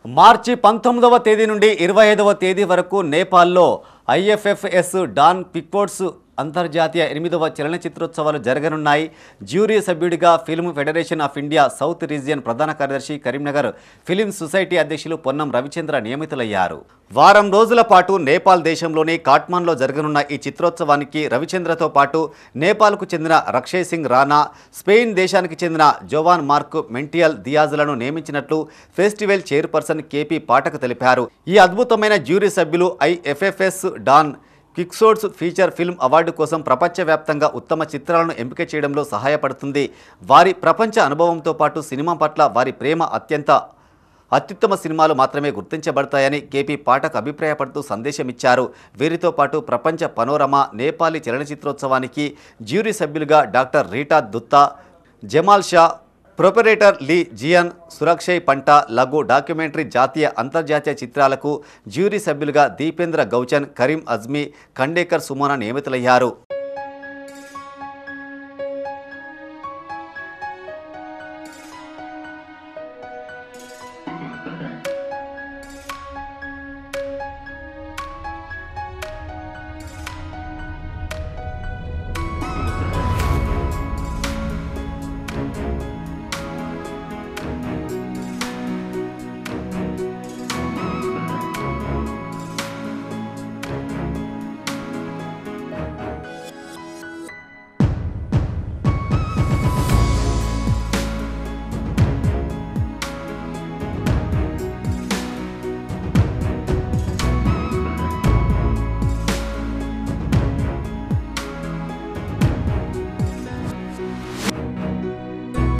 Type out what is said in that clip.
మార్చి 19వ తేదీ నుండి 25వ తేదీ వరకు నేపాల్లో ఐఎఫ్ఎఫ్ఎస్ డాన్ పిక్పోర్ట్స్ అంతర్జాతీయ 8వ చలనచిత్రోత్సవాలు జరగనున్నాయి. జ్యూరీ సభ్యుడిగా film federation of India south region ప్రధాన కార్యదర్శి కరీంనగర్ ఫిలిం సొసైటీ అధ్యక్షులు పొన్నం రవిచంద్ర నియమితులయ్యారు. వారం రోజుల పాటు నేపాల్ దేశంలోని కాట్మాండ్లో జరగనున్న ఈ చిత్రోత్సవానికి రవిచంద్రతో పాటు నేపాల్కు చెందిన రక్షయ్ సింగ్ రాణా, స్పెయిన్ దేశానికి చెందిన జోవాన్ మార్క్ మెంటియల్ దియాజ్లను నియమించినట్లు ఫెస్టివల్ చైర్పర్సన్ కేపీ పాఠక్ తెలిపారు. ఈ అద్భుతమైన జ్యూరీ సభ్యులు ఐఎఫ్ఎఫ్ఎస్ డాన్ పిక్పోర్ట్స్ ఫీచర్ ఫిల్మ్ అవార్డు కోసం ప్రపంచవ్యాప్తంగా ఉత్తమ చిత్రాలను ఎంపిక చేయడంలో సహాయపడుతుంది. వారి ప్రపంచ అనుభవంతో పాటు సినిమా పట్ల వారి ప్రేమ అత్యుత్తమ సినిమాలు మాత్రమే గుర్తించబడతాయని కేపీ పాఠక్ అభిప్రాయపడుతూ సందేశమిచ్చారు. వీరితో పాటు ప్రపంచ పనోరమా నేపాలీ చలనచిత్రోత్సవానికి జ్యూరీ సభ్యులుగా doctor Rita Dutta, Jamal Shah, proprietor Lee Jian, సురక్షయ్ పంట, లఘు డాక్యుమెంటరీ జాతీయ అంతర్జాతీయ చిత్రాలకు జ్యూరీ సభ్యులుగా దీపేంద్ర గౌచన్, కరీం అజ్మీ, ఖండేకర్ సుమోనా నియమితులయ్యారు.